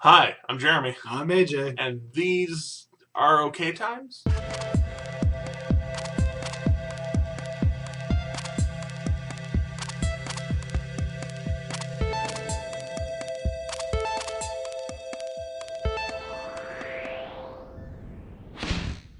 Hi, I'm Jeremy. I'm AJ. And these are okay times?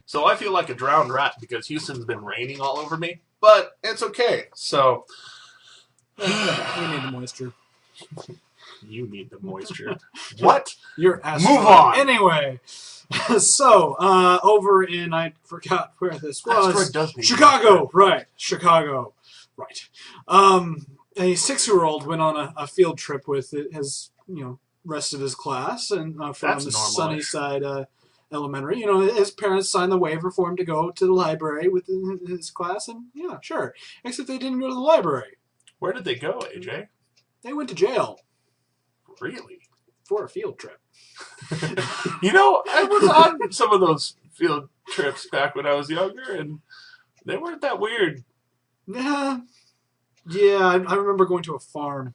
So I feel like a drowned rat because Houston's been raining all over me, but it's okay. So We need the moisture. you need the moisture. What? You're asking. Move on. Anyway, so over in I forgot where this was. Chicago, right? Chicago, right? A 6-year-old went on a field trip with his rest of his class and from the Sunnyside Elementary. His parents signed the waiver for him to go to the library with his class, and yeah, sure. Except they didn't go to the library. Where did they go, AJ? They went to jail. Really? For a field trip. I was on some of those field trips back when I was younger, and they weren't that weird. Yeah, I remember going to a farm.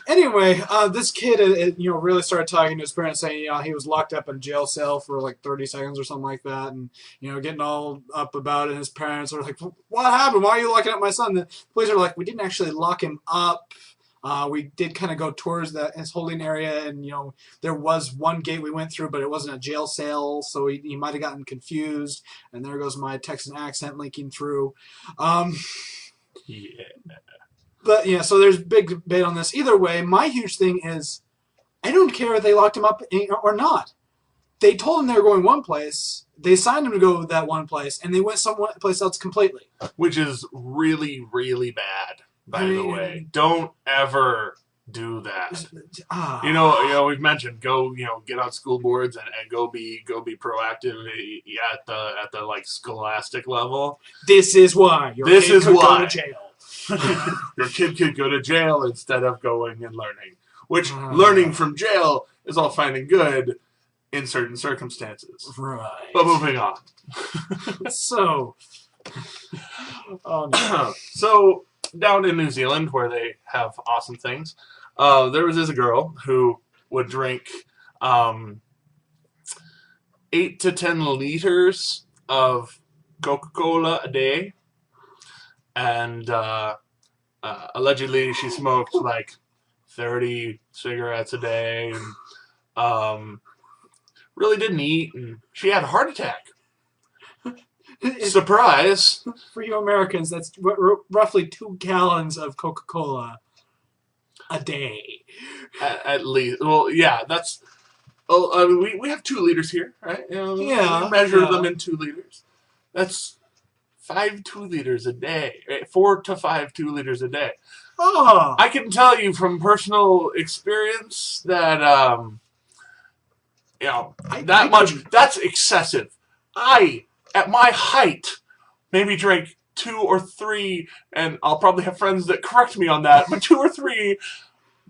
Anyway, this kid, really started talking to his parents, saying, he was locked up in a jail cell for like 30 seconds or something like that, and getting all up about it. And his parents are like, "What happened? Why are you locking up my son?" The police are like, "We didn't actually lock him up. We did kind of go towards his holding area, and there was one gate we went through, but it wasn't a jail cell, so he might have gotten confused." And there goes my Texan accent leaking through. Yeah. But so there's big debate on this. Either way, my huge thing is, I don't care if they locked him up or not. They told him they were going one place. They signed him to go that one place, and they went someplace else completely. Which is really, really bad. By the way, don't ever do that. We've mentioned go, get on school boards and go be proactive at the like scholastic level. This is why your kid could go to jail. Your kid could go to jail instead of going and learning. Which learning from jail is all fine and good in certain circumstances. Right. But moving on. So, so down in New Zealand, where they have awesome things, there was this girl who would drink 8 to 10 liters of Coca-Cola a day, and allegedly she smoked like 30 cigarettes a day, and really didn't eat, and she had a heart attack. Surprise! For you Americans, that's roughly 2 gallons of Coca-Cola a day. At least. Well, yeah, that's... we have 2 liters here, right? We measure them in 2 liters. That's 5 2-liters a day. 4 to 5 2-liters a day. Oh. I can tell you from personal experience that, that's excessive. At my height, maybe drank 2 or 3, and I'll probably have friends that correct me on that, but 2 or 3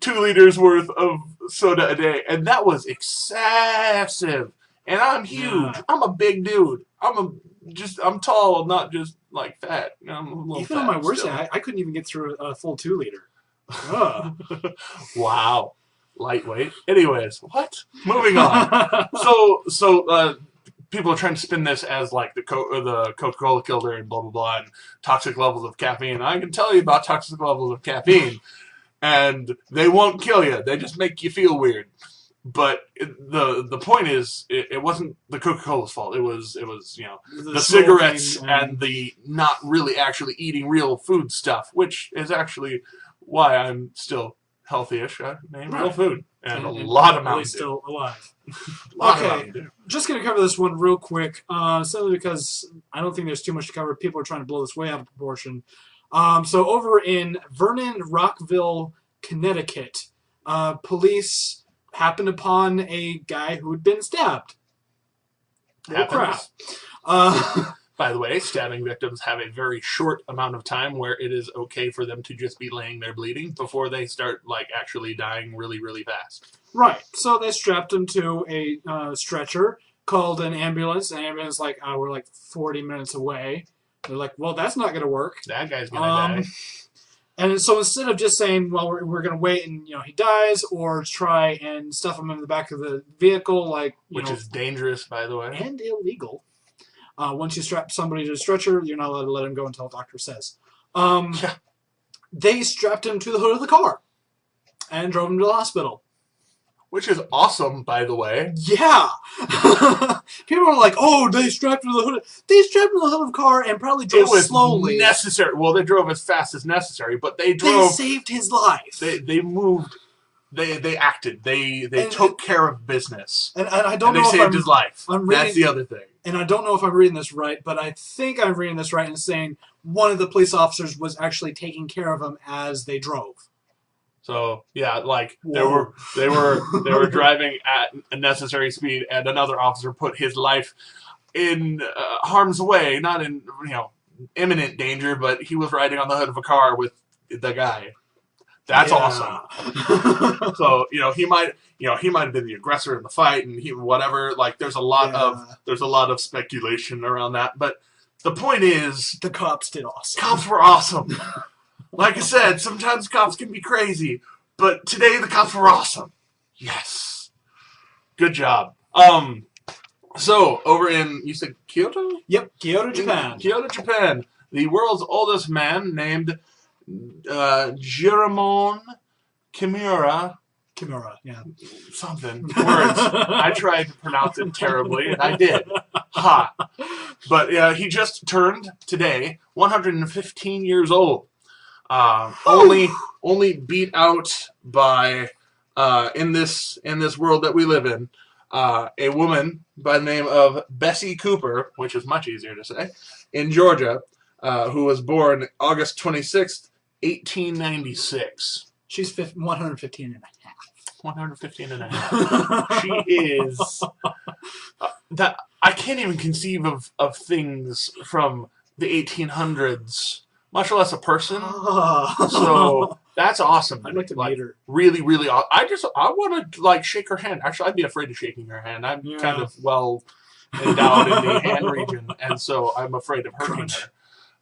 2-liters worth of soda a day, and that was excessive. And I'm huge. Yeah. I'm a big dude. I'm tall, not just like fat. I'm a little even fat on my worst day, I couldn't even get through a full 2-liter. Wow, lightweight. Anyways, what? Moving on. So people are trying to spin this as like the Coca-Cola killer and blah blah blah and toxic levels of caffeine. I can tell you about toxic levels of caffeine, and they won't kill you. They just make you feel weird. But the point is, it wasn't the Coca-Cola's fault. It was the cigarettes and the not really actually eating real food stuff, which is actually why I'm still healthy-ish. I ate real food and a lot of Mountain Dew. Still alive. Okay, just going to cover this one real quick, simply because I don't think there's too much to cover. People are trying to blow this way out of proportion. So over in Vernon, Rockville, Connecticut, police happened upon a guy who had been stabbed. Oh, crap. By the way, stabbing victims have a very short amount of time where it is okay for them to just be laying there bleeding before they start like actually dying really, really fast. Right. So they strapped him to a stretcher, called an ambulance. The ambulance like, we're like 40 minutes away. They're like, well, that's not going to work. That guy's going to die. And so instead of just saying, well, we're going to wait and, he dies, or try and stuff him in the back of the vehicle, which is dangerous, by the way. And illegal. Once you strap somebody to a stretcher, you're not allowed to let him go until the doctor says. They strapped him to the hood of the car and drove him to the hospital. Which is awesome, by the way. Yeah. People are like, oh, they strapped him to the hood. They strapped him to the hood of the car and probably drove slowly. Necessary. Well, they drove as fast as necessary, but they drove. They saved his life. They moved. They acted. They took care of business. And I don't know if they saved his life. That's the other thing. And I don't know if I'm reading this right, but I think I'm reading this right in saying one of the police officers was actually taking care of him as they drove. So yeah, they were driving at a necessary speed, and another officer put his life in harm's way, not in imminent danger, but he was riding on the hood of a car with the guy. That's awesome. So he might have been the aggressor in the fight, and whatever. There's a lot of speculation around that, but the point is, the cops did awesome. Cops were awesome. Like I said, sometimes cops can be crazy, but today the cops were awesome. Yes. Good job. So over in, you said Kyoto? Yep, Kyoto, Japan. Kyoto, Japan. The world's oldest man named Jiramon Kimura. Kimura, yeah. Something. Words. I tried to pronounce it terribly, and I did. Ha. But he just turned, today, 115 years old. Only beat out by in this world that we live in, a woman by the name of Bessie Cooper, which is much easier to say, in Georgia, who was born August 26th, 1896. She's 115 and a half. 115 and a half. She is that I can't even conceive of things from the 1800s. Much less a person. So that's awesome. I'd like to meet her. Really, really awesome. I want to shake her hand. Actually, I'd be afraid of shaking her hand. I'm kind of well endowed in the hand region, and so I'm afraid of hurting her.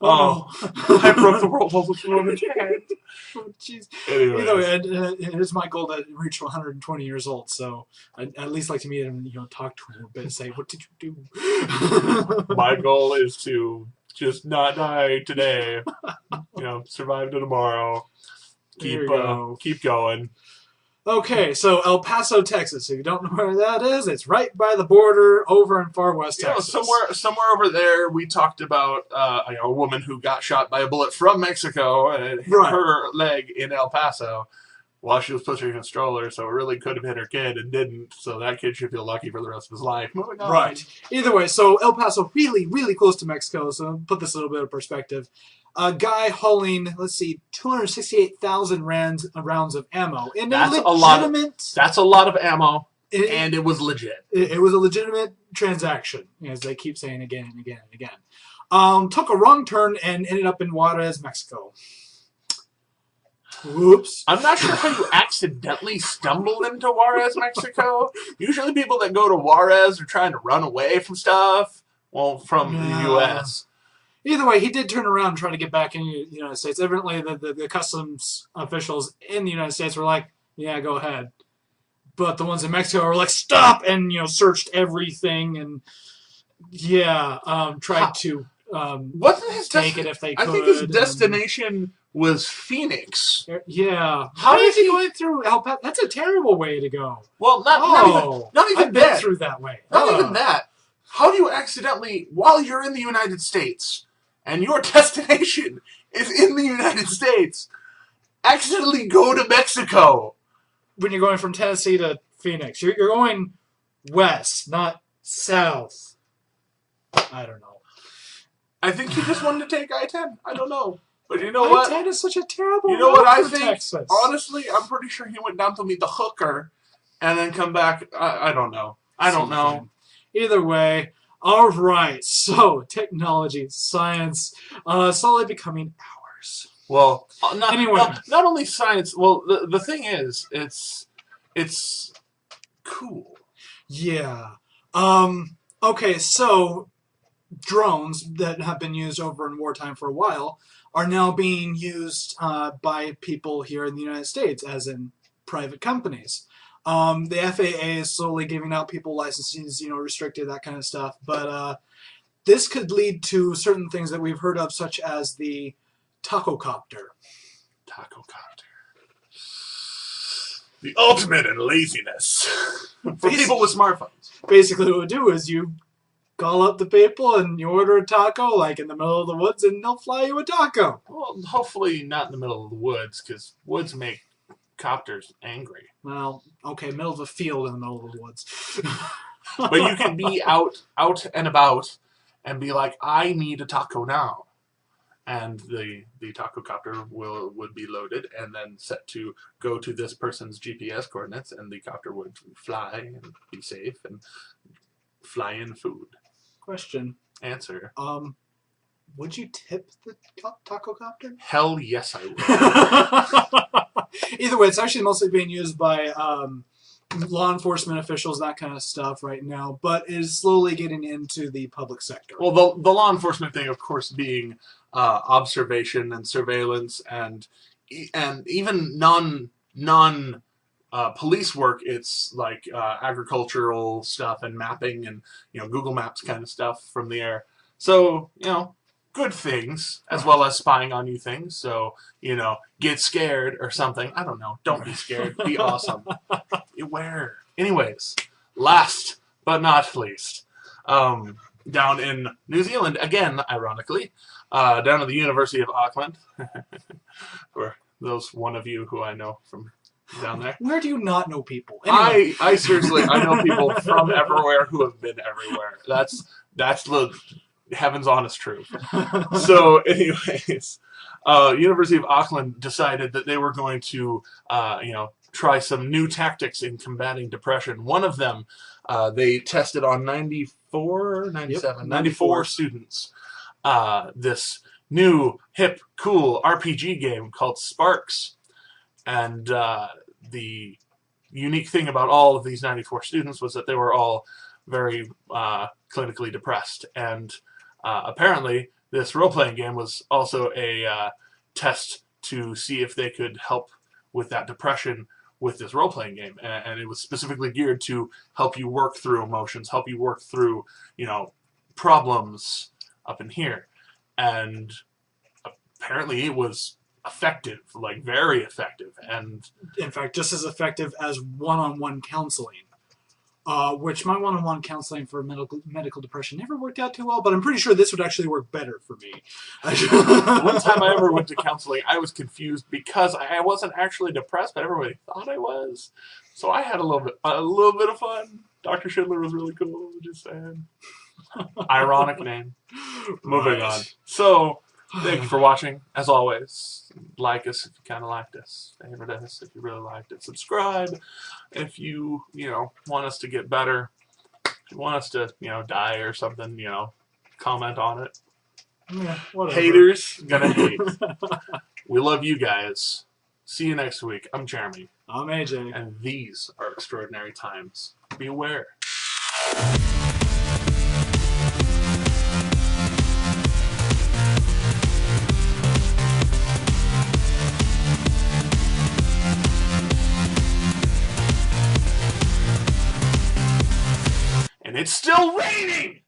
I broke the world's oldest woman's hand. Jeez. Either way, it is my goal to reach 120 years old, so I'd at least like to meet him and talk to him a bit and say, what did you do? My goal is to just not die today. Survive to tomorrow. Keep going. Okay, so El Paso, Texas. If you don't know where that is, it's right by the border over in far west Texas. Somewhere over there, we talked about a woman who got shot by a bullet from Mexico and hit her leg in El Paso while she was pushing a stroller, so it really could have hit her kid and didn't, so that kid should feel lucky for the rest of his life. Moving on. Right. Either way, so El Paso, really, really close to Mexico, so put this a little bit of perspective. A guy hauling, 268,000 rounds of ammo. And that's a lot of ammo, and it was legit. It was a legitimate transaction, as they keep saying again and again and again. Took a wrong turn and ended up in Juarez, Mexico. Whoops. I'm not sure how you accidentally stumbled into Juarez, Mexico. Usually people that go to Juarez are trying to run away from stuff, from the U.S. Either way, he did turn around and try to get back in the United States. Evidently, the customs officials in the United States were like, yeah, go ahead. But the ones in Mexico were like, stop! And, searched everything and, tried to take it if they could. I think his destination was Phoenix. Yeah. How is he going through El Paso? That's a terrible way to go. Well, not even I've that. been through that way. Not even that. How do you accidentally, while you're in the United States, and your destination is in the United States, accidentally go to Mexico? When you're going from Tennessee to Phoenix. You're going west, not south. I don't know. I think he just wanted to take I-10. I don't know. But you know what? I-10 is such a terrible You know what I for think? Texas. Honestly, I'm pretty sure he went down to meet the hooker and then come back. I don't know. I don't know. Either way, all right. So, technology, science, slowly becoming ours. Well, not only science. Well, the thing is, it's cool. Yeah. Okay, so drones that have been used over in wartime for a while are now being used by people here in the United States, as in private companies. The FAA is slowly giving out people licenses, restricted, that kind of stuff. But this could lead to certain things that we've heard of, such as the Taco Copter. Taco Copter. The ultimate in laziness. For people with smartphones. Basically what it would do is you call up the people and you order a taco, like in the middle of the woods, and they'll fly you a taco. Well, hopefully not in the middle of the woods, because woods make copters angry. Well, okay, middle of a field in the middle of the woods. But you can be out and about and be like, I need a taco now. And the taco copter would be loaded and then set to go to this person's GPS coordinates, and the copter would fly and be safe and fly in food. Question. Answer. Would you tip the taco copter? Hell yes, I would. Either way, it's actually mostly being used by law enforcement officials, that kind of stuff right now, but is slowly getting into the public sector. Well, the law enforcement thing, of course, being observation and surveillance and even non police work. It's like agricultural stuff and mapping and Google Maps kind of stuff from the air. So good things as well as spying on you things. So get scared or something. I don't know. Don't be scared. Be awesome. Beware. Anyways, last but not least, down in New Zealand again, ironically, down at the University of Auckland. For those one of you who I know from down there. Where do you not know people? Anyway. I seriously, I know people from everywhere who have been everywhere. That's the heaven's honest truth. So anyways, University of Auckland decided that they were going to, try some new tactics in combating depression. One of them, they tested on 94 students. This new, hip, cool RPG game called Sparks. And the unique thing about all of these 94 students was that they were all very clinically depressed. And apparently, this role-playing game was also a test to see if they could help with that depression with this role-playing game. And it was specifically geared to help you work through emotions, help you work through, problems up in here. And apparently it was effective, like very effective. And in fact, just as effective as one-on-one counseling. Which my one-on-one counseling for medical depression never worked out too well, but I'm pretty sure this would actually work better for me. One time I ever went to counseling, I was confused because I wasn't actually depressed, but everybody thought I was. So I had a little bit of fun. Dr. Schindler was really cool, just saying. Ironic name. Moving on. So, thank you for watching. As always, like us if you kind of liked us. Favorite us if you really liked it. Subscribe if you, want us to get better. If you want us to, die or something, comment on it. Yeah, whatever. Haters gonna hate. We love you guys. See you next week. I'm Jeremy. I'm AJ. And these are extraordinary times. Be aware. And it's still raining!